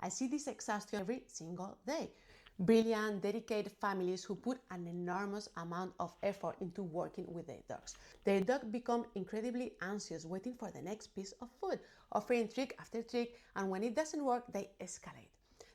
I see this exhaustion every single day. Brilliant, dedicated families who put an enormous amount of effort into working with their dogs. Their dogs become incredibly anxious, waiting for the next piece of food, offering trick after trick, and when it doesn't work, they escalate.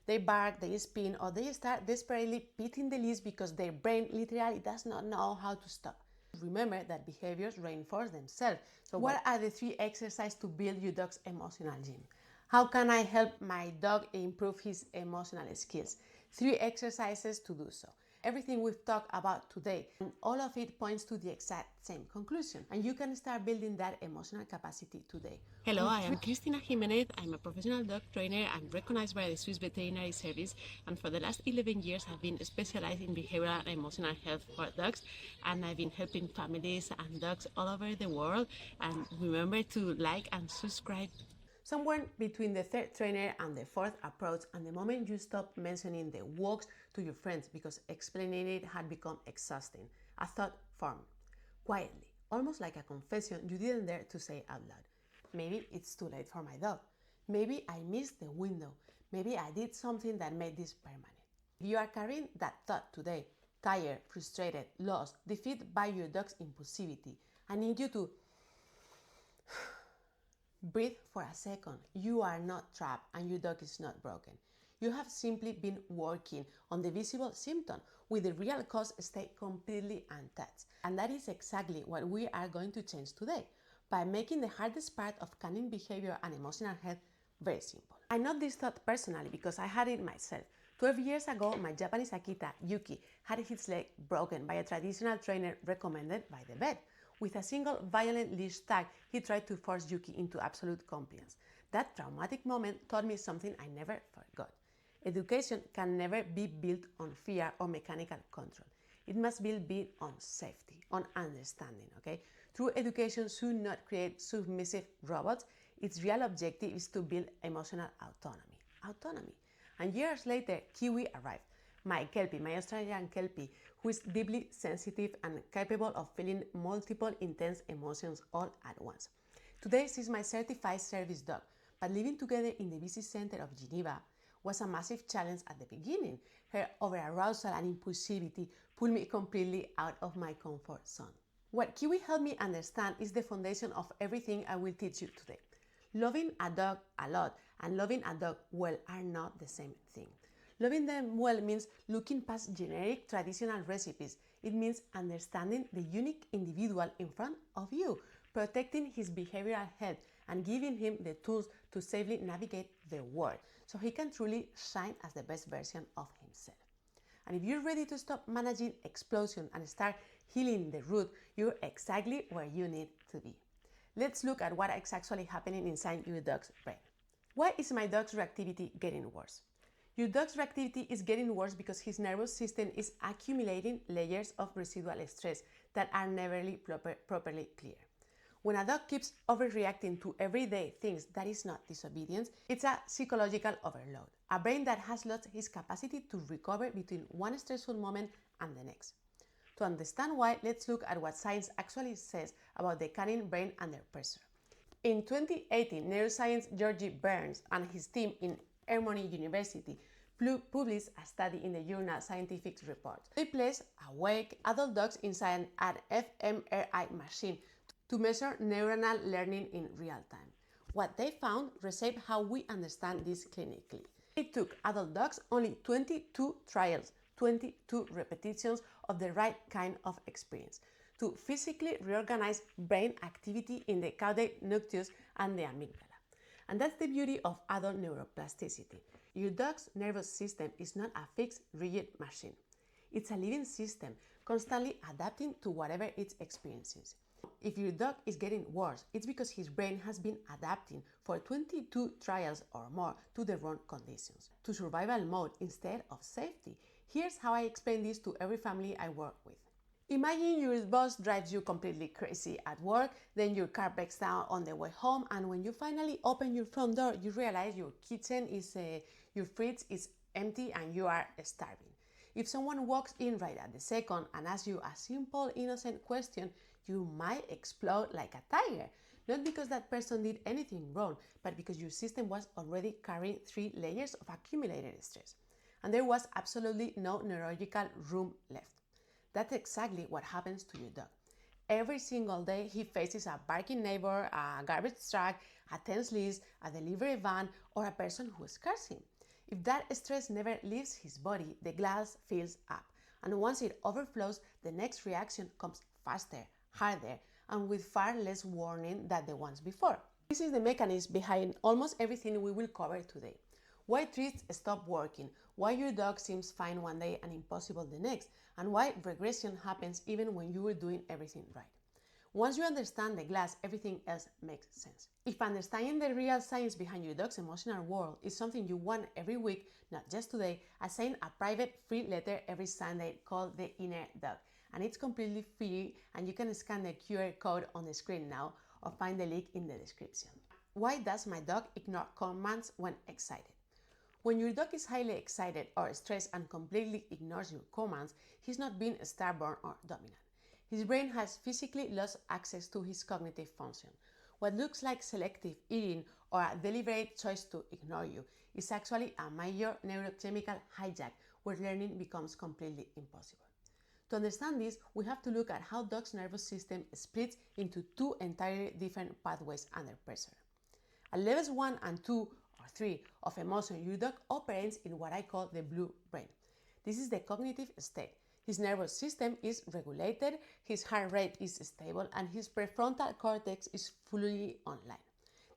They bark, they spin, or they start desperately beating the leash because their brain literally does not know how to stop. Remember that behaviors reinforce themselves. So what are the 3 exercises to build your dog's emotional gym? How can I help my dog improve his emotional skills? 3 exercises to do so. Everything we've talked about today, and all of it points to the exact same conclusion. And you can start building that emotional capacity today. Hello, I am Cristina Jimenez. I'm a professional dog trainer and recognized by the Swiss Veterinary Service. And for the last 11 years, I've been specialized in behavioral and emotional health for dogs. And I've been helping families and dogs all over the world. And remember to like and subscribe. Somewhere between the 3rd trainer and the 4th approach, and the moment you stop mentioning the walks to your friends because explaining it had become exhausting, a thought formed. Quietly, almost like a confession you didn't dare to say out loud. Maybe it's too late for my dog. Maybe I missed the window. Maybe I did something that made this permanent. If you are carrying that thought today, tired, frustrated, lost, defeated by your dog's impulsivity, I need you to breathe for a second. You are not trapped and your dog is not broken. You have simply been working on the visible symptom with the real cause stay completely untouched. And that is exactly what we are going to change today by making the hardest part of canine behavior and emotional health very simple. I know this thought personally because I had it myself. 12 years ago, my Japanese Akita, Yuki, had his leg broken by a traditional trainer recommended by the vet. With a single violent leash tag, he tried to force Yuki into absolute compliance. That traumatic moment taught me something I never forgot. Education can never be built on fear or mechanical control. It must be built on safety, on understanding, okay? True education should not create submissive robots. Its real objective is to build emotional autonomy. Autonomy. And years later, Kiwi arrived. My Kelpie, my Australian Kelpie, who is deeply sensitive and capable of feeling multiple intense emotions all at once. Today, she's my certified service dog, but living together in the busy center of Geneva was a massive challenge at the beginning. Her over-arousal and impulsivity pulled me completely out of my comfort zone. What Kiwi helped me understand is the foundation of everything I will teach you today. Loving a dog a lot and loving a dog well are not the same thing. Loving them well means looking past generic traditional recipes. It means understanding the unique individual in front of you, protecting his behavioral health, and giving him the tools to safely navigate the world so he can truly shine as the best version of himself. And if you're ready to stop managing explosion and start healing the root, you're exactly where you need to be. Let's look at what is actually happening inside your dog's brain. Why is my dog's reactivity getting worse? Your dog's reactivity is getting worse because his nervous system is accumulating layers of residual stress that are never properly clear. When a dog keeps overreacting to everyday things that is not disobedience, it's a psychological overload, a brain that has lost its capacity to recover between one stressful moment and the next. To understand why, let's look at what science actually says about the canine brain under pressure. In 2018, neuroscience Georgie Burns and his team in Emory University published a study in the journal Scientific Reports. They placed awake adult dogs inside an fMRI machine to measure neuronal learning in real time. What they found reshaped how we understand this clinically. It took adult dogs only 22 trials, 22 repetitions of the right kind of experience to physically reorganize brain activity in the caudate nucleus and the amygdala. And that's the beauty of adult neuroplasticity. Your dog's nervous system is not a fixed, rigid machine. It's a living system, constantly adapting to whatever it's experiencing. If your dog is getting worse, it's because his brain has been adapting for 22 trials or more to the wrong conditions, to survival mode instead of safety. Here's how I explain this to every family I work with. Imagine your boss drives you completely crazy at work, then your car breaks down on the way home, and when you finally open your front door, you realize your kitchen is, your fridge is empty and you are starving. If someone walks in right at the second and asks you a simple, innocent question, you might explode like a tiger. not because that person did anything wrong, but because your system was already carrying 3 layers of accumulated stress. And there was absolutely no neurological room left. That's exactly what happens to your dog. Every single day he faces a barking neighbor, a garbage truck, a tense list, a delivery van, or a person who scares him. If that stress never leaves his body, the glass fills up. And once it overflows, the next reaction comes faster, harder, and with far less warning than the ones before. This is the mechanism behind almost everything we will cover today. Why treats stop working, why your dog seems fine one day and impossible the next, and why regression happens even when you were doing everything right. Once you understand the glass, everything else makes sense. If understanding the real science behind your dog's emotional world is something you want every week, not just today, I send a private free letter every Sunday called The Inner Dog. And it's completely free, and you can scan the QR code on the screen now or find the link in the description. Why does my dog ignore commands when excited? When your dog is highly excited or stressed and completely ignores your commands, he's not being stubborn or dominant. His brain has physically lost access to his cognitive function. What looks like selective eating or a deliberate choice to ignore you is actually a major neurochemical hijack where learning becomes completely impossible. To understand this, we have to look at how dogs' nervous system splits into 2 entirely different pathways under pressure. At levels 1 and 2 or 3 of emotion, your dog operates in what I call the blue brain. This is the cognitive state. His nervous system is regulated, his heart rate is stable, and his prefrontal cortex is fully online.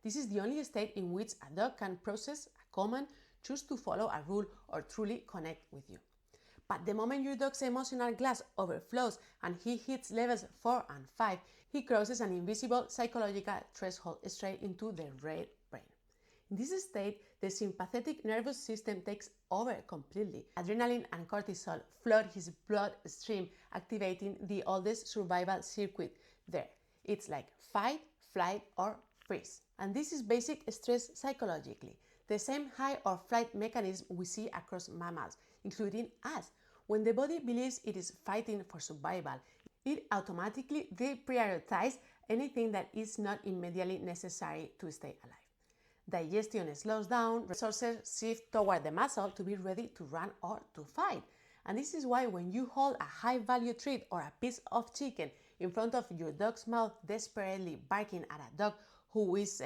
This is the only state in which a dog can process a command, choose to follow a rule, or truly connect with you. But the moment your dog's emotional glass overflows and he hits levels 4 and 5, he crosses an invisible psychological threshold straight into the red brain. In this state, the sympathetic nervous system takes over completely. Adrenaline and cortisol flood his bloodstream, activating the oldest survival circuit there. It's like fight, flight, or freeze. And this is basic stress psychologically. The same fight or flight mechanism we see across mammals, including us. When the body believes it is fighting for survival, it automatically deprioritizes anything that is not immediately necessary to stay alive. Digestion slows down, resources shift toward the muscle to be ready to run or to fight. And this is why when you hold a high-value treat or a piece of chicken in front of your dog's mouth, desperately barking at a dog who is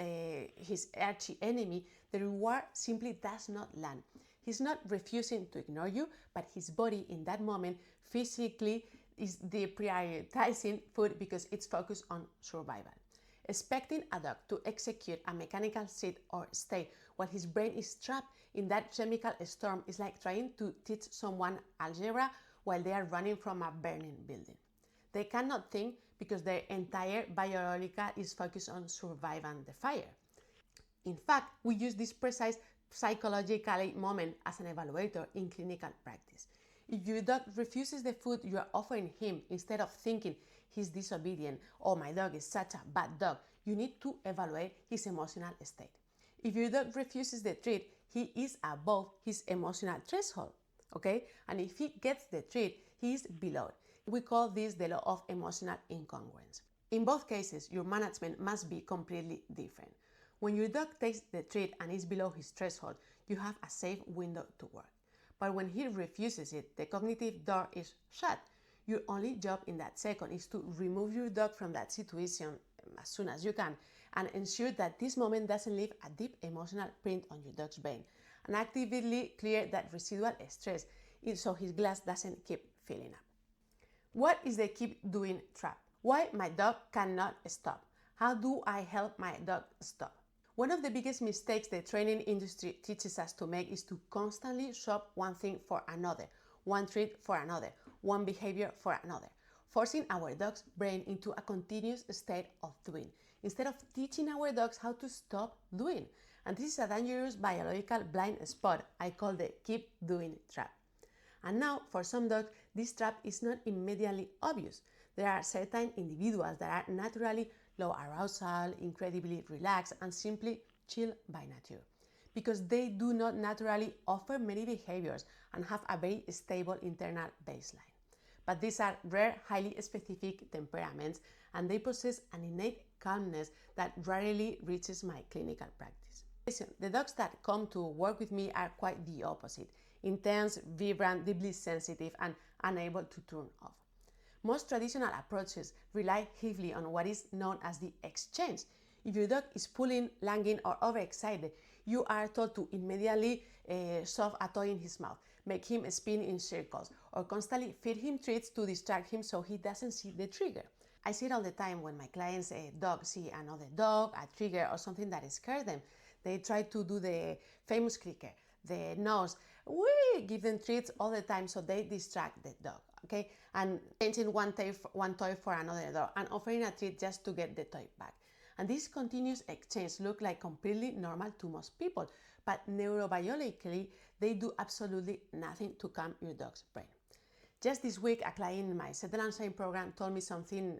his arch enemy, the reward simply does not land. He's not refusing to ignore you, but his body in that moment physically is deprioritizing food because it's focused on survival. Expecting a dog to execute a mechanical sit or stay while his brain is trapped in that chemical storm is like trying to teach someone algebra while they are running from a burning building. They cannot think because their entire biological is focused on surviving the fire. In fact, we use this precise psychological moment as an evaluator in clinical practice. If your dog refuses the food you are offering him, instead of thinking he's disobedient or my dog is such a bad dog, you need to evaluate his emotional state. If your dog refuses the treat, he is above his emotional threshold, okay? And if he gets the treat, he is below. We call this the law of emotional incongruence. In both cases, your management must be completely different. When your dog takes the treat and is below his threshold, you have a safe window to work. But when he refuses it, the cognitive door is shut. Your only job in that second is to remove your dog from that situation as soon as you can and ensure that this moment doesn't leave a deep emotional print on your dog's brain, and actively clear that residual stress so his glass doesn't keep filling up. What is the keep doing trap? Why my dog cannot stop? How do I help my dog stop? One of the biggest mistakes the training industry teaches us to make is to constantly swap one thing for another, one treat for another, one behavior for another, forcing our dog's brain into a continuous state of doing, instead of teaching our dogs how to stop doing. And this is a dangerous biological blind spot I call the keep doing trap. And now, for some dogs, this trap is not immediately obvious. There are certain individuals that are naturally low arousal, incredibly relaxed, and simply chill by nature, because they do not naturally offer many behaviors and have a very stable internal baseline. But these are rare, highly specific temperaments, and they possess an innate calmness that rarely reaches my clinical practice. Listen, the dogs that come to work with me are quite the opposite: intense, vibrant, deeply sensitive, and unable to turn off. Most traditional approaches rely heavily on what is known as the exchange. If your dog is pulling, lunging, or overexcited, you are told to immediately shove a toy in his mouth, make him spin in circles, or constantly feed him treats to distract him so he doesn't see the trigger. I see it all the time when my clients' dog see another dog, a trigger, or something that scares them. They try to do the famous clicker, the nose. We give them treats all the time so they distract the dog, okay? And changing one toy for another dog and offering a treat just to get the toy back. And this continuous exchange looks like completely normal to most people, but neurobiologically, they do absolutely nothing to calm your dog's brain. Just this week, a client in my Settle and Shine program told me something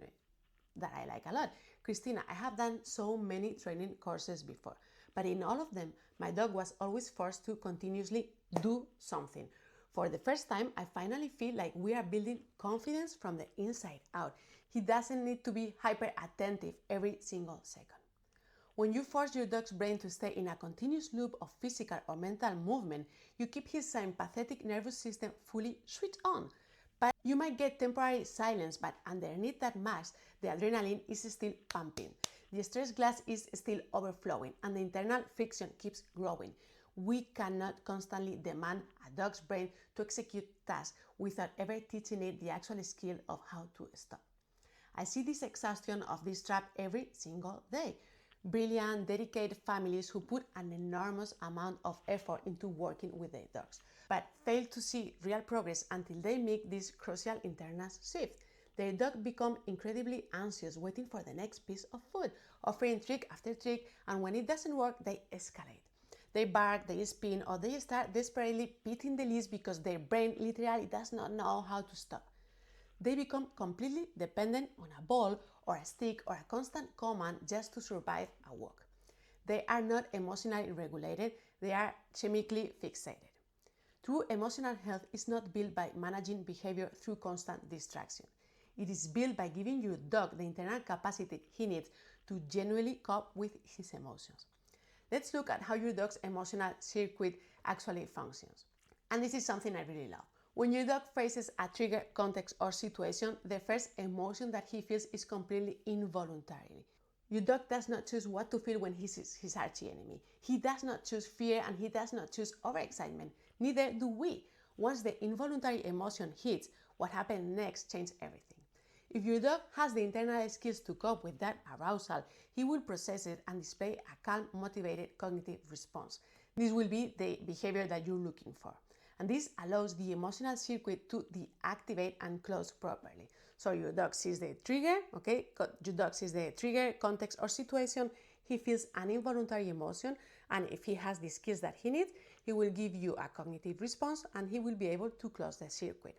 that I like a lot. Christina, I have done so many training courses before, but in all of them, my dog was always forced to continuously do something. For the first time, I finally feel like we are building confidence from the inside out. He doesn't need to be hyper attentive every single second. When you force your dog's brain to stay in a continuous loop of physical or mental movement, you keep his sympathetic nervous system fully switched on. But you might get temporary silence, but underneath that mask, the adrenaline is still pumping. The stress glass is still overflowing, and the internal friction keeps growing. We cannot constantly demand a dog's brain to execute tasks without ever teaching it the actual skill of how to stop. I see this exhaustion of this trap every single day. Brilliant, dedicated families who put an enormous amount of effort into working with their dogs, but fail to see real progress until they make this crucial internal shift. Their dog become incredibly anxious, waiting for the next piece of food, offering trick after trick, and when it doesn't work, they escalate. They bark, they spin, or they start desperately beating the leash because their brain literally does not know how to stop. They become completely dependent on a ball or a stick or a constant command just to survive a walk. They are not emotionally regulated, they are chemically fixated. True emotional health is not built by managing behavior through constant distraction. It is built by giving your dog the internal capacity he needs to genuinely cope with his emotions. Let's look at how your dog's emotional circuit actually functions. And this is something I really love. When your dog faces a trigger, context, or situation, the first emotion that he feels is completely involuntary. Your dog does not choose what to feel when he sees his archenemy. He does not choose fear and he does not choose overexcitement. Neither do we. Once the involuntary emotion hits, what happens next changes everything. If your dog has the internal skills to cope with that arousal, he will process it and display a calm, motivated cognitive response. This will be the behavior that you're looking for. And this allows the emotional circuit to deactivate and close properly. So your dog sees the trigger, okay? Your dog sees the trigger, context, or situation. He feels an involuntary emotion, and if he has the skills that he needs, he will give you a cognitive response and he will be able to close the circuit.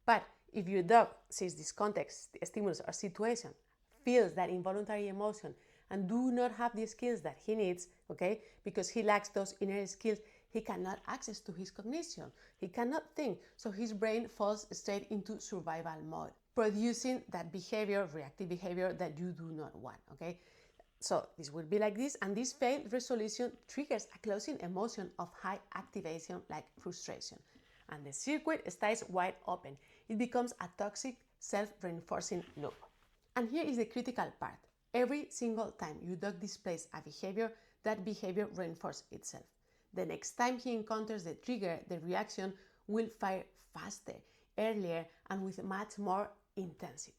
But if your dog sees this context, stimulus, or situation, feels that involuntary emotion, and do not have the skills that he needs, okay, because he lacks those inner skills, he cannot access to his cognition. He cannot think, so his brain falls straight into survival mode, producing that behavior, reactive behavior that you do not want, okay? So this will be like this, and this failed resolution triggers a closing emotion of high activation like frustration. And the circuit stays wide open. It becomes a toxic, self-reinforcing loop. And here is the critical part. Every single time your dog displays a behavior, that behavior reinforces itself. The next time he encounters the trigger, the reaction will fire faster, earlier, and with much more intensity.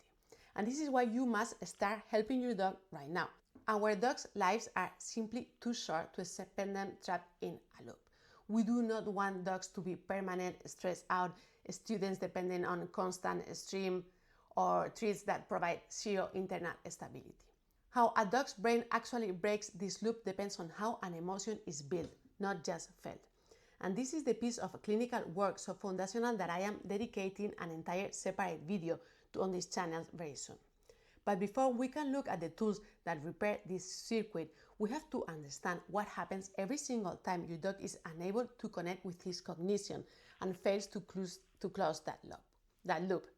And this is why you must start helping your dog right now. Our dogs' lives are simply too short to spend them trapped in a loop. We do not want dogs to be permanent, stressed out, students dependent on constant stream, or treats that provide zero internal stability. How a dog's brain actually breaks this loop depends on how an emotion is built, not just felt. And this is the piece of clinical work so foundational that I am dedicating an entire separate video to on this channel very soon. But before we can look at the tools that repair this circuit, we have to understand what happens every single time your dog is unable to connect with his cognition and fails to close that loop.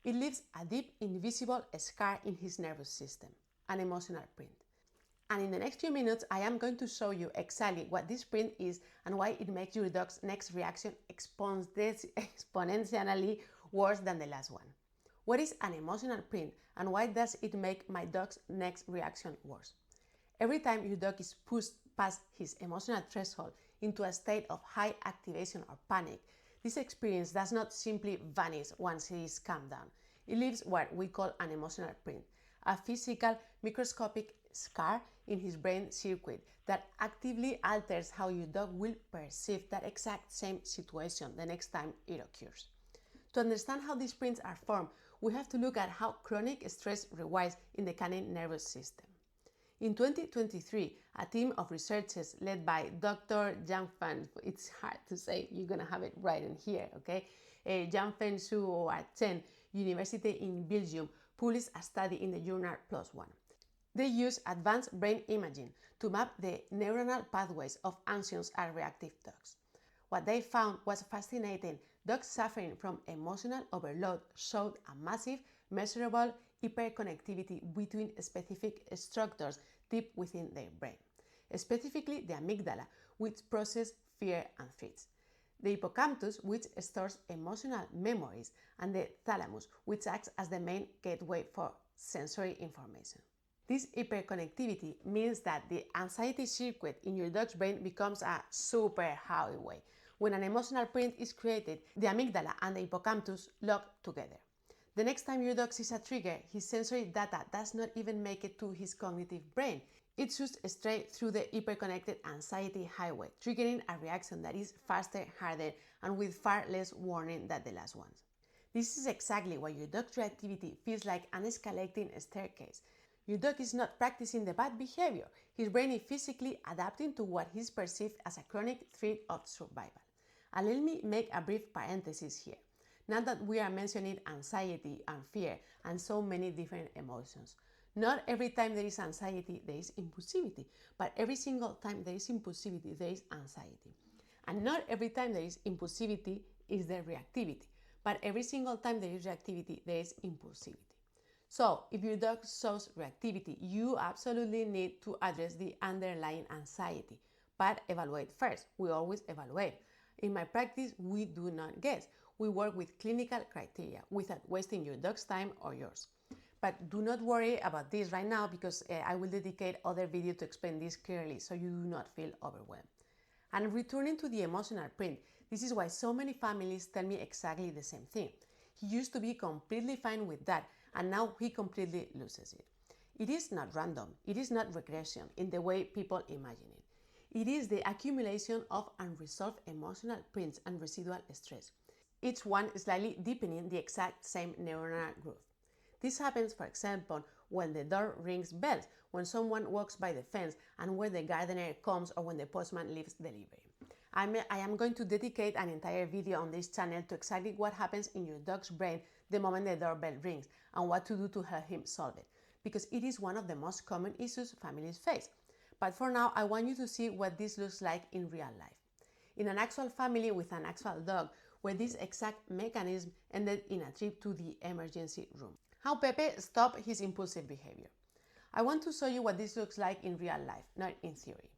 It leaves a deep, invisible scar in his nervous system. an emotional print. And in the next few minutes, I am going to show you exactly what this print is and why it makes your dog's next reaction exponentially worse than the last one. What is an emotional print and why does it make my dog's next reaction worse? Every time your dog is pushed past his emotional threshold into a state of high activation or panic, this experience does not simply vanish once he is calmed down. It leaves what we call an emotional print, a physical, microscopic scar in his brain circuit that actively alters how your dog will perceive that exact same situation the next time it occurs. To understand how these prints are formed, we have to look at how chronic stress rewires in the canine nervous system. In 2023, a team of researchers led by Dr. Jean-Fen, it's hard to say, you're going to have it right in here, okay? Jean-Fen Su at University in Belgium published a study in the journal PLOS ONE. They used advanced brain imaging to map the neuronal pathways of anxious and reactive dogs. What they found was fascinating. Dogs suffering from emotional overload showed a massive, measurable hyperconnectivity between specific structures deep within their brain, specifically the amygdala, which processes fear and threats, the hippocampus, which stores emotional memories, and the thalamus, which acts as the main gateway for sensory information. This hyperconnectivity means that the anxiety circuit in your dog's brain becomes a superhighway. When an emotional print is created, the amygdala and the hippocampus lock together. The next time your dog sees a trigger, his sensory data does not even make it to his cognitive brain. It shoots straight through the hyperconnected anxiety highway, triggering a reaction that is faster, harder, and with far less warning than the last ones. This is exactly why your dog's reactivity feels like an escalating staircase. Your dog is not practicing the bad behavior. His brain is physically adapting to what is perceived as a chronic threat of survival. And let me make a brief parenthesis here. Now that we are mentioning anxiety and fear and so many different emotions, not every time there is anxiety, there is impulsivity, but every single time there is impulsivity, there is anxiety. And not every time there is impulsivity is there reactivity, but every single time there is reactivity, there is impulsivity. So, if your dog shows reactivity, you absolutely need to address the underlying anxiety, but evaluate first. We always evaluate. In my practice, we do not guess. We work with clinical criteria without wasting your dog's time or yours. But do not worry about this right now because I will dedicate other videos to explain this clearly so you do not feel overwhelmed. And returning to the emotional print, this is why so many families tell me exactly the same thing. He used to be completely fine with that, and now he completely loses it. It is not random. It is not regression in the way people imagine it. It is the accumulation of unresolved emotional prints and residual stress, each one slightly deepening the exact same neuronal groove. This happens, for example, when the door rings bells, when someone walks by the fence, and when the gardener comes or when the postman leaves delivery. I am going to dedicate an entire video on this channel to exactly what happens in your dog's brain the moment the doorbell rings and what to do to help him solve it, because it is one of the most common issues families face. But for now, I want you to see what this looks like in real life. In an actual family with an actual dog, where this exact mechanism ended in a trip to the emergency room. How Pepe stopped his impulsive behavior. I want to show you what this looks like in real life, not in theory.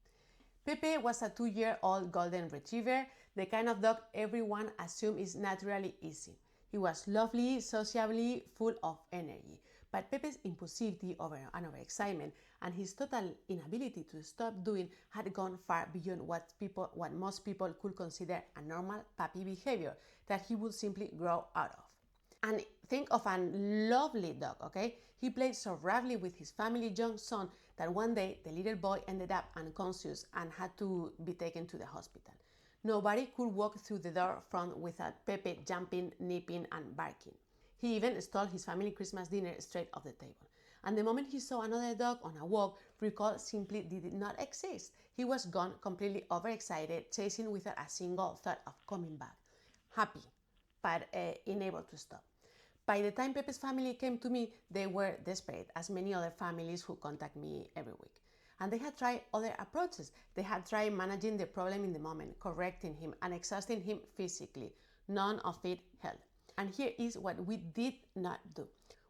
Pepe was a 2-year-old golden retriever, the kind of dog everyone assumes is naturally easy. He was lovely, sociably, full of energy. But Pepe's impulsivity and overexcitement and his total inability to stop doing had gone far beyond what most people could consider a normal puppy behavior that he would simply grow out of. And think of a lovely dog, okay? He played so roughly with his family young son that one day the little boy ended up unconscious and had to be taken to the hospital. Nobody could walk through the door front without Pepe jumping, nipping, and barking. He even stole his family Christmas dinner straight off the table. And the moment he saw another dog on a walk, recall simply did not exist. He was gone, completely overexcited, chasing without a single thought of coming back. Happy, but unable to stop. By the time Pepe's family came to me, they were desperate, as many other families who contact me every week. And they had tried other approaches. They had tried managing the problem in the moment, correcting him, and exhausting him physically. None of it helped. And here is what we did not do.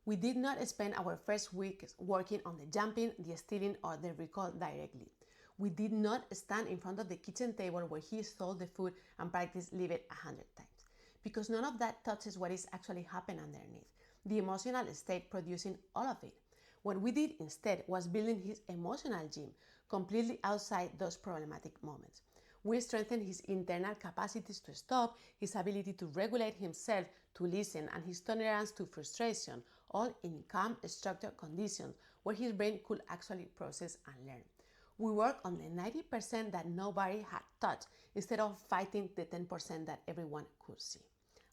We did not spend our first weeks working on the jumping, the stealing, or the recall directly. We did not stand in front of the kitchen table where he stole the food and practiced leave it 100 times. Because none of that touches what is actually happening underneath, the emotional state producing all of it. What we did instead was building his emotional gym, completely outside those problematic moments. We strengthened his internal capacities to stop, his ability to regulate himself, to listen, and his tolerance to frustration, all in calm, structured conditions where his brain could actually process and learn. We worked on the 90% that nobody had touched instead of fighting the 10% that everyone could see.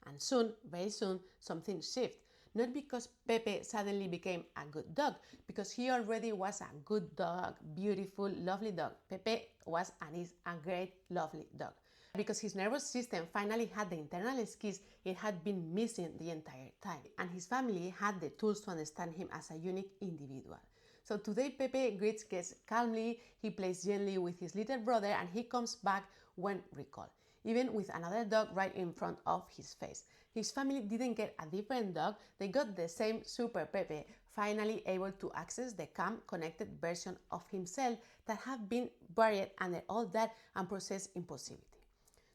And soon, very soon, something shifted. Not because Pepe suddenly became a good dog, because he already was a good dog, beautiful, lovely dog. Pepe was and is a great, lovely dog. Because his nervous system finally had the internal skills it had been missing the entire time. And his family had the tools to understand him as a unique individual. So today Pepe greets guests calmly, he plays gently with his little brother, and he comes back when recalled, even with another dog right in front of his face. His family didn't get a different dog, they got the same Super Pepe, finally able to access the calm, connected version of himself that had been buried under all that and processed impulsivity.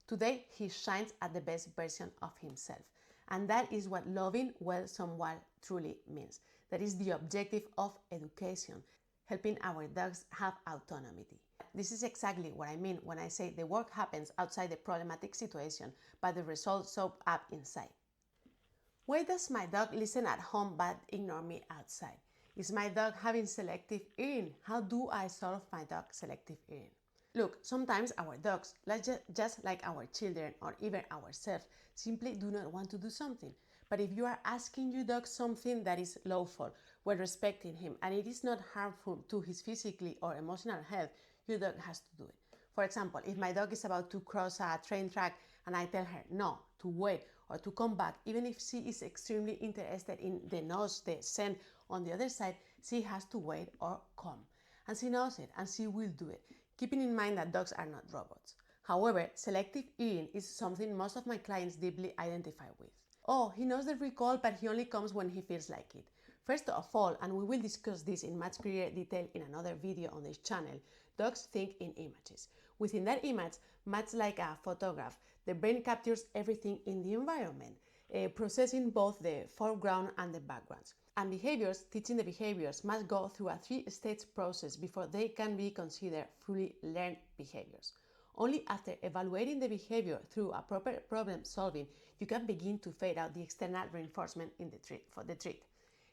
Today, he shines at the best version of himself. And that is what loving well someone truly means. That is the objective of education, helping our dogs have autonomy. This is exactly what I mean when I say the work happens outside the problematic situation, but the results show up inside. Why does my dog listen at home but ignore me outside? Is my dog having selective hearing? How do I solve my dog's selective hearing? Look, sometimes our dogs, just like our children or even ourselves, simply do not want to do something. But if you are asking your dog something that is lawful, while respecting him, and it is not harmful to his physical or emotional health, your dog has to do it. For example, if my dog is about to cross a train track and I tell her no, to wait, or to come back, even if she is extremely interested in the nose, the scent on the other side, she has to wait or come. And she knows it, and she will do it, keeping in mind that dogs are not robots. However, selective hearing is something most of my clients deeply identify with. Oh, he knows the recall, but he only comes when he feels like it. First of all, and we will discuss this in much greater detail in another video on this channel, dogs think in images. Within that image, much like a photograph, the brain captures everything in the environment, processing both the foreground and the backgrounds. And behaviors, teaching the behaviors, must go through a three-stage process before they can be considered fully learned behaviors. Only after evaluating the behavior through a proper problem solving, you can begin to fade out the external reinforcement for the treat.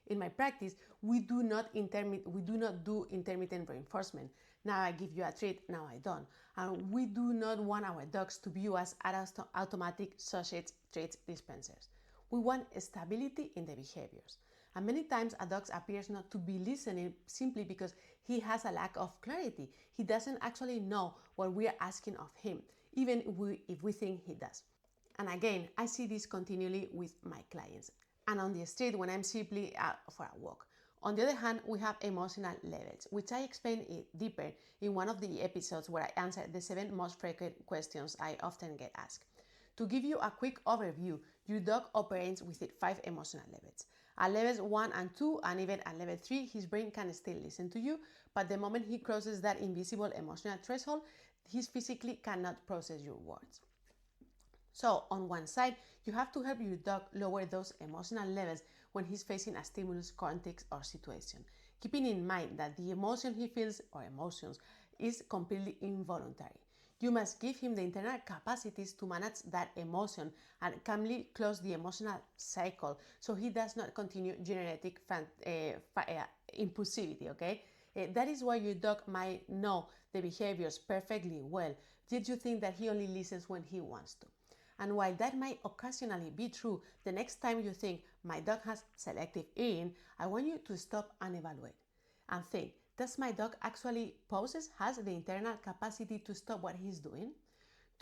In my practice, we do not do intermittent reinforcement. Now I give you a treat, now I don't. And we do not want our dogs to view us as automatic sausage treat dispensers. We want stability in the behaviors. And many times a dog appears not to be listening simply because he has a lack of clarity. He doesn't actually know what we are asking of him, even if we think he does. And again, I see this continually with my clients and on the street when I'm simply out for a walk. On the other hand, we have emotional levels, which I explain it deeper in one of the episodes where I answer the 7 most frequent questions I often get asked. To give you a quick overview, your dog operates with 5 emotional levels. At levels 1 and 2, and even at level 3, his brain can still listen to you, but the moment he crosses that invisible emotional threshold, he physically cannot process your words. So, on one side, you have to help your dog lower those emotional levels when he's facing a stimulus, context, or situation, keeping in mind that the emotion he feels, or emotions, is completely involuntary. You must give him the internal capacities to manage that emotion and calmly close the emotional cycle so he does not continue generating impulsivity, okay? That is why your dog might know the behaviors perfectly well, yet you think that he only listens when he wants to. And while that might occasionally be true, the next time you think, my dog has selective hearing, I want you to stop and evaluate. And think, does my dog actually has the internal capacity to stop what he's doing?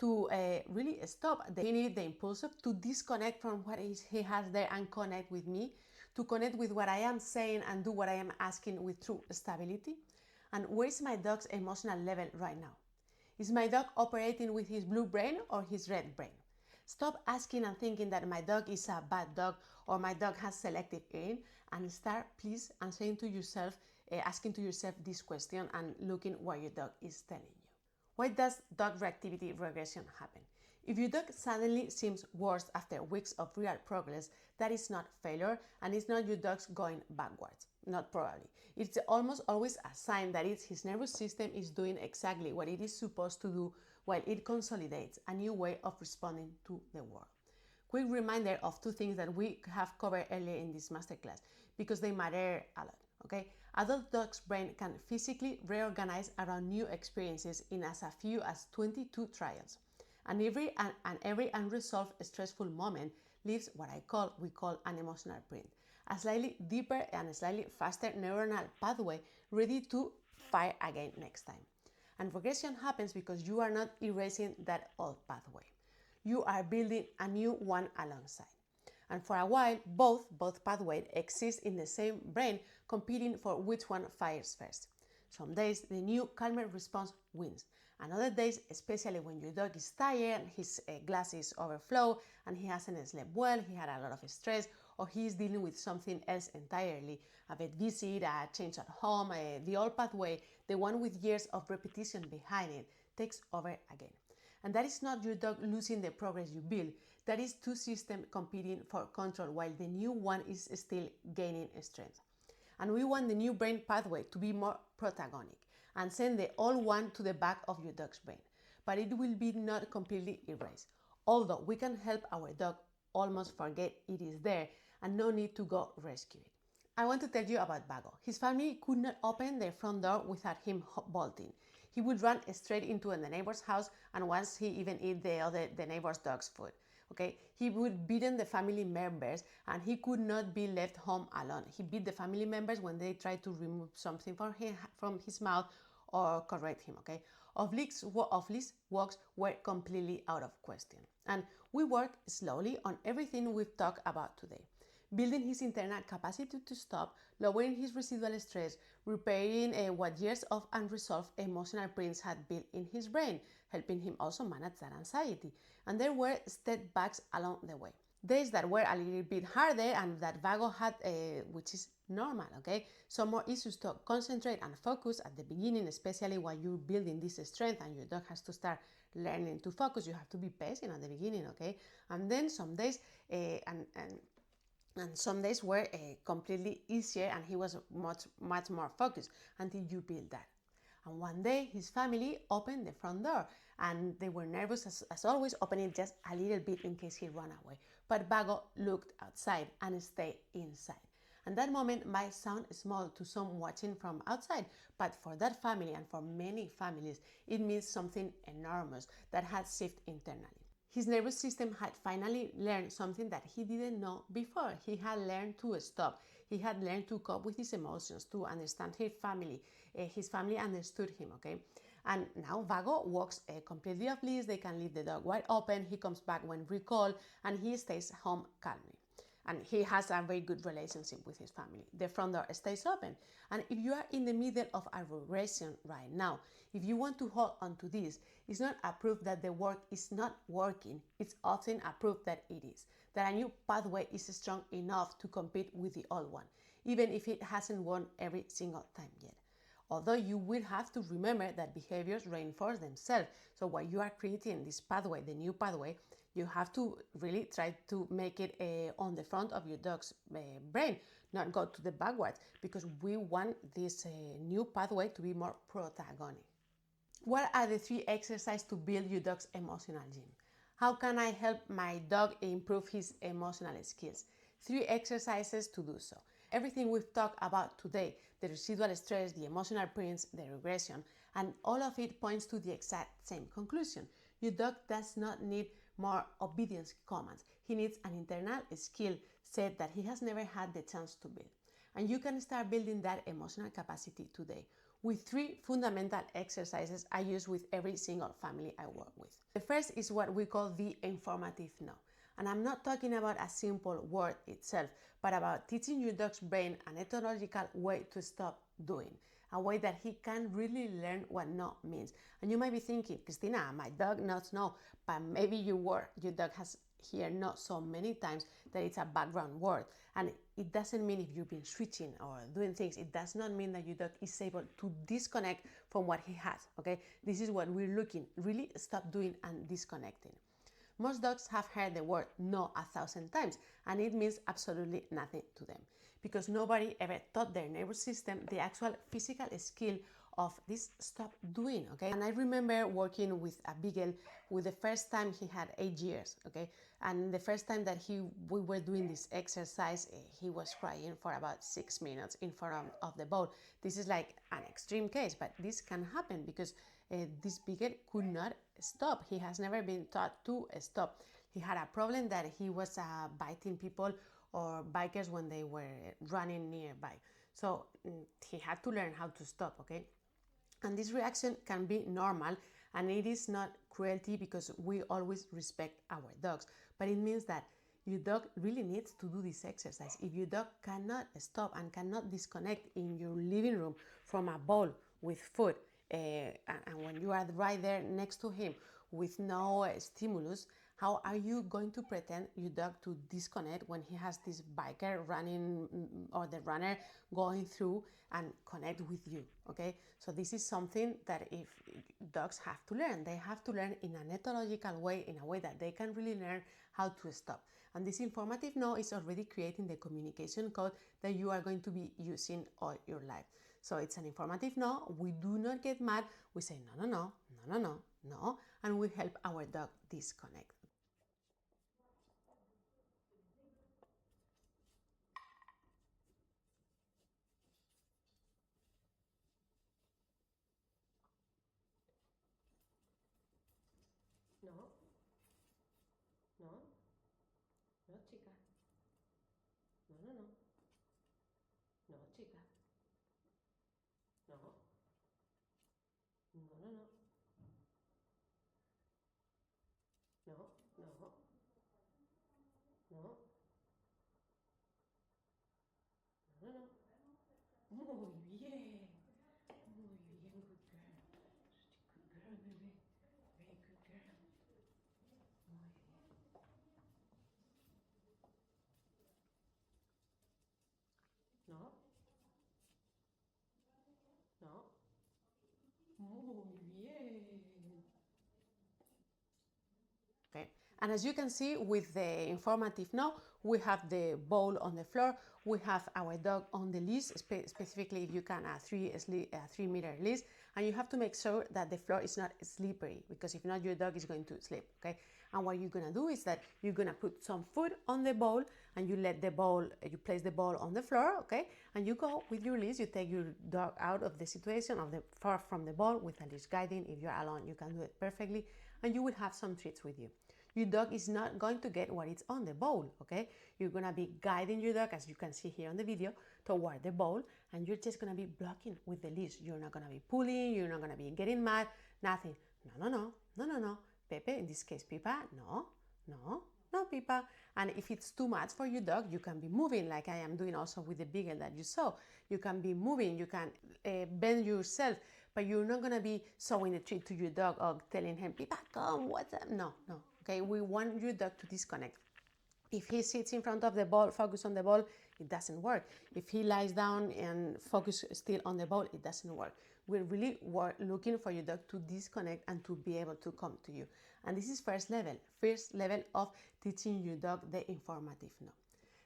To really stop the impulsive, to disconnect from what he has there and connect with me, to connect with what I am saying and do what I am asking with true stability? And where is my dog's emotional level right now? Is my dog operating with his blue brain or his red brain? Stop asking and thinking that my dog is a bad dog or my dog has selective hearing, and start please answering to yourself, asking to yourself this question and looking what your dog is telling you. Why does dog reactivity regression happen? If your dog suddenly seems worse after weeks of real progress, that is not failure and it's not your dog's going backwards. Not probably. It's almost always a sign that his nervous system is doing exactly what it is supposed to do while it consolidates a new way of responding to the world. Quick reminder of two things that we have covered earlier in this masterclass because they matter a lot. Okay? Adult dog's brain can physically reorganize around new experiences in as few as 22 trials. And every unresolved stressful moment leaves what we call an emotional print, a slightly deeper and slightly faster neuronal pathway ready to fire again next time. And regression happens because you are not erasing that old pathway. You are building a new one alongside. And for a while, both pathways exist in the same brain, competing for which one fires first. Some days, the new calmer response wins. And other days, especially when your dog is tired, his glasses overflow, and he hasn't slept well, he had a lot of stress, or he is dealing with something else entirely, a vet visit, a change at home, the old pathway, the one with years of repetition behind it, takes over again. And that is not your dog losing the progress you build. That is two systems competing for control while the new one is still gaining strength. And we want the new brain pathway to be more protagonic and send the old one to the back of your dog's brain. But it will be not completely erased. Although we can help our dog almost forget it is there and no need to go rescue it. I want to tell you about Vago. His family could not open their front door without him bolting. He would run straight into the neighbor's house, and once he even ate the neighbor's dog's food. Okay, he would beat the family members, and he could not be left home alone. He beat the family members when they tried to remove something from his mouth or correct him. Okay, off-leash walks were completely out of question, and we work slowly on everything we've talked about today. Building his internal capacity to stop, lowering his residual stress, repairing what years of unresolved emotional prints had built in his brain, helping him also manage that anxiety. And there were setbacks along the way. Days that were a little bit harder and that Vago had, which is normal, okay? Some more issues to concentrate and focus at the beginning, especially while you're building this strength and your dog has to start learning to focus. You have to be patient at the beginning, okay? And then some days, and some days were completely easier and he was much more focused until you build that. And one day his family opened the front door and they were nervous as always, opening just a little bit in case he ran away. But Vago looked outside and stayed inside. And that moment might sound small to some watching from outside, but for that family and for many families, it means something enormous that had shifted internally. His nervous system had finally learned something that he didn't know before. He had learned to stop. He had learned to cope with his emotions, to understand his family. His family understood him, okay? And now Vago walks completely off leash. They can leave the dog wide open. He comes back when recalled, and he stays home calmly. And he has a very good relationship with his family. The front door stays open. And if you are in the middle of a regression right now, if you want to hold on to this, it's not a proof that the work is not working. It's often a proof that it is, that a new pathway is strong enough to compete with the old one, even if it hasn't won every single time yet. Although you will have to remember that behaviors reinforce themselves. So while you are creating this pathway, the new pathway, you have to really try to make it on the front of your dog's brain, not go to the backwards, because we want this new pathway to be more protagonic. What are the 3 exercises to build your dog's emotional gym? How can I help my dog improve his emotional skills? 3 exercises to do so. Everything we've talked about today, the residual stress, the emotional prints, the regression, and all of it points to the exact same conclusion. Your dog does not need more obedience commands. He needs an internal skill set that he has never had the chance to build. And you can start building that emotional capacity today with 3 fundamental exercises I use with every single family I work with. The first is what we call the informative no. And I'm not talking about a simple word itself, but about teaching your dog's brain an etymological way to stop doing, a way that he can really learn what no means. And you might be thinking, Christina, my dog knows no, but maybe your dog has heard no so many times that it's a background word. And it doesn't mean if you've been switching or doing things, it does not mean that your dog is able to disconnect from what he has, okay? This is what we're looking, really stop doing and disconnecting. Most dogs have heard the word no 1,000 times, and it means absolutely nothing to them because nobody ever taught their nervous system the actual physical skill of this stop doing, okay? And I remember working with a beagle with the first time he had 8 years, okay? And the first time that we were doing this exercise, he was crying for about 6 minutes in front of the bowl. This is like an extreme case, but this can happen because this beagle could not stop. He has never been taught to stop. He had a problem that he was biting people or bikers when they were running nearby. So he had to learn how to stop, okay? And this reaction can be normal, and it is not cruelty because we always respect our dogs, but it means that your dog really needs to do this exercise. If your dog cannot stop and cannot disconnect in your living room from a bowl with food, and when you are right there next to him with no stimulus, how are you going to pretend your dog to disconnect when he has this biker running or the runner going through and connect with you, okay? So this is something that if dogs have to learn. They have to learn in an ethological way, in a way that they can really learn how to stop. And this informative no is already creating the communication code that you are going to be using all your life. So it's an informative no. We do not get mad. We say no, no, no, no, no, no, no, and we help our dog disconnect. No, no, no, chica. No, no, no. No, chica. No, no, no, no. No, no, no, no, no. Muy bien. Muy bien, good girl. Good girl, baby. Very good girl. Muy bien. No, no. Muy bien. Okay. And as you can see with the informative no, we have the bowl on the floor, we have our dog on the leash, specifically if you can a 3-meter leash, and you have to make sure that the floor is not slippery because if not your dog is going to slip, okay? And what you're gonna do is that you're gonna put some food on the bowl and you place the bowl on the floor, okay? And you go with your leash, you take your dog out of the situation far from the bowl with a leash guiding. If you're alone, you can do it perfectly, and you will have some treats with you. Your dog is not going to get what is on the bowl, okay? You're gonna be guiding your dog, as you can see here on the video, toward the bowl, and you're just gonna be blocking with the leash. You're not gonna be pulling, you're not gonna be getting mad, nothing. No, no, no, no, no, no. Pepe, in this case, Pipa, no, no, no, Pipa. And if it's too much for your dog, you can be moving, like I am doing also with the beagle that you saw. You can be moving, you can bend yourself, but you're not gonna be showing the treat to your dog or telling him, Pipa, come, what's up? No, no. Okay, we want your dog to disconnect. If he sits in front of the ball, focus on the ball, it doesn't work. If he lies down and focus still on the ball, it doesn't work. We're really looking for your dog to disconnect and to be able to come to you. And this is first level of teaching your dog the informative no.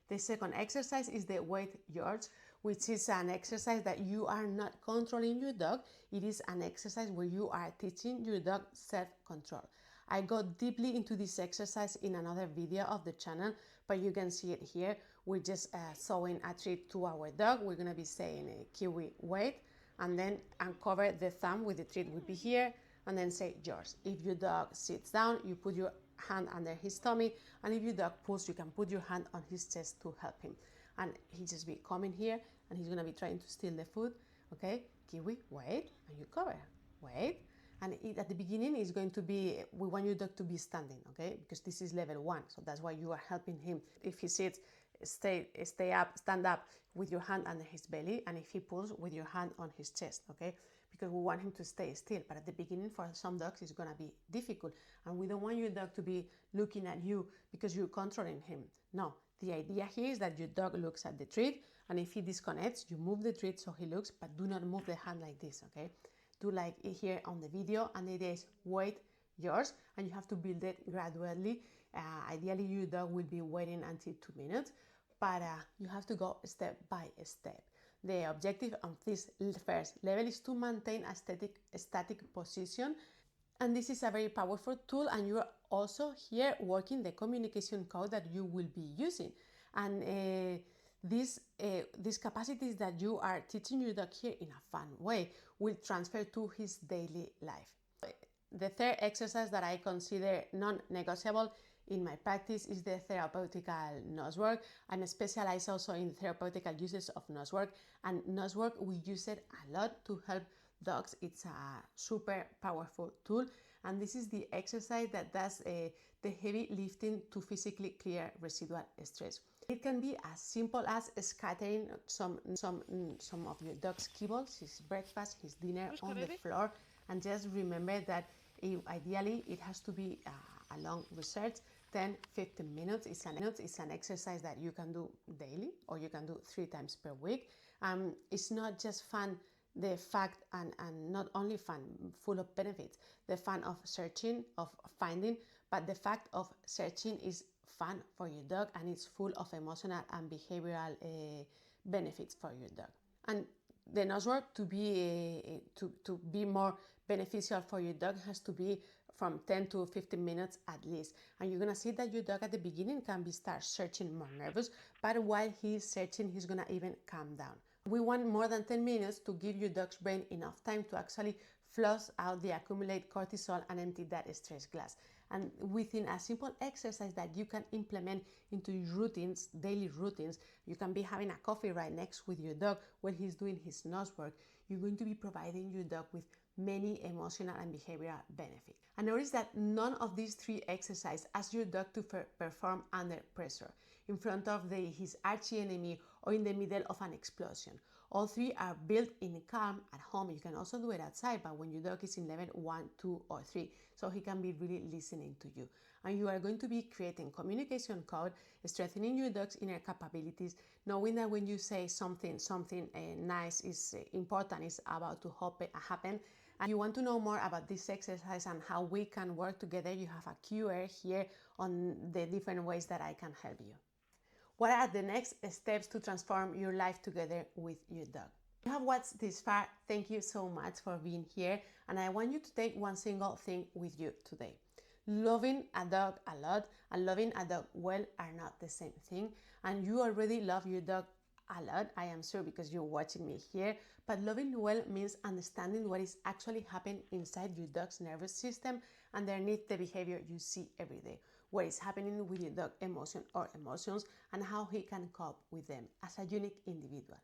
The second exercise is the wait George, which is an exercise that you are not controlling your dog. It is an exercise where you are teaching your dog self-control. I go deeply into this exercise in another video of the channel, but you can see it here. We're just showing a treat to our dog. We're gonna be saying Kiwi, wait, and then uncover the thumb with the treat would be here, and then say yours. If your dog sits down, you put your hand under his tummy, and if your dog pulls, you can put your hand on his chest to help him. And he just be coming here, and he's gonna be trying to steal the food. Okay, Kiwi, wait, and you cover, wait. And at the beginning is going to be, we want your dog to be standing, okay? Because this is level 1, so that's why you are helping him. If he sits, stand up with your hand under his belly, and if he pulls, with your hand on his chest, okay? Because we want him to stay still. But at the beginning, for some dogs, it's gonna be difficult, and we don't want your dog to be looking at you because you're controlling him. No, the idea here is that your dog looks at the treat, and if he disconnects, you move the treat so he looks, but do not move the hand like this, okay? Do like here on the video, and the idea is wait yours, and you have to build it gradually. Ideally, your dog will be waiting until 2 minutes, but you have to go step by step. The objective of this first level is to maintain a static position, and this is a very powerful tool, and you are also here working the communication code that you will be using. And these capacities that you are teaching your dog here in a fun way will transfer to his daily life. The third exercise that I consider non-negotiable in my practice is the therapeutic nosework. I'm specialized also in therapeutical uses of nosework, and nosework, we use it a lot to help dogs. It's a super powerful tool, and this is the exercise that does the heavy lifting to physically clear residual stress. It can be as simple as scattering some of your dog's kibbles, his breakfast, his dinner on the floor, and just remember that ideally it has to be a long research. 10-15 minutes is an exercise that you can do daily, or you can do 3 times per week. It's not just fun, the fact, and not only fun, full of benefits, the fun of searching, of finding, but the fact of searching is fun for your dog, and it's full of emotional and behavioral benefits for your dog. And the nosework to be more beneficial for your dog has to be from 10 to 15 minutes at least. And you're gonna see that your dog at the beginning can start searching more nervous, but while he's searching, he's gonna even calm down. We want more than 10 minutes to give your dog's brain enough time to actually flush out the accumulated cortisol and empty that stress glass. And within a simple exercise that you can implement into your routines, daily routines, you can be having a coffee right next with your dog when he's doing his nosework. You're going to be providing your dog with many emotional and behavioral benefits. And notice that none of these 3 exercises ask your dog to perform under pressure, in front of his archie enemy, or in the middle of an explosion. All 3 are built in calm at home. You can also do it outside, but when your dog is in level 1, 2, or 3, so he can be really listening to you. And you are going to be creating communication code, strengthening your dog's inner capabilities, knowing that when you say something nice is important, is about to happen. And you want to know more about this exercise and how we can work together, you have a QR here on the different ways that I can help you. What are the next steps to transform your life together with your dog? If you have watched this far, thank you so much for being here, and I want you to take one single thing with you today. Loving a dog a lot and loving a dog well are not the same thing, and you already love your dog a lot, I am sure, because you're watching me here, but loving well means understanding what is actually happening inside your dog's nervous system underneath the behavior you see every day, what is happening with your dog emotions, and how he can cope with them as a unique individual.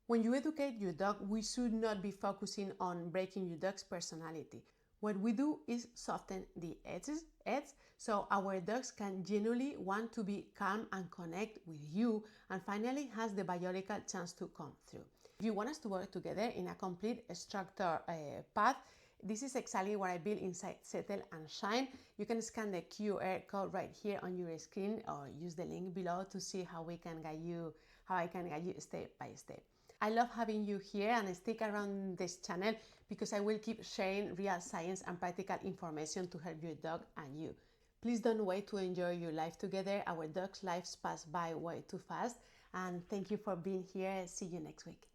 When you educate your dog, we should not be focusing on breaking your dog's personality. What we do is soften the edges so our dogs can genuinely want to be calm and connect with you, and finally has the biological chance to come through. If you want us to work together in a complete structured path, this is exactly what I built inside Settle and Shine. You can scan the QR code right here on your screen, or use the link below to see how I can guide you step by step. I love having you here, and stick around this channel because I will keep sharing real science and practical information to help your dog and you. Please don't wait to enjoy your life together. Our dogs' lives pass by way too fast, and thank you for being here. See you next week.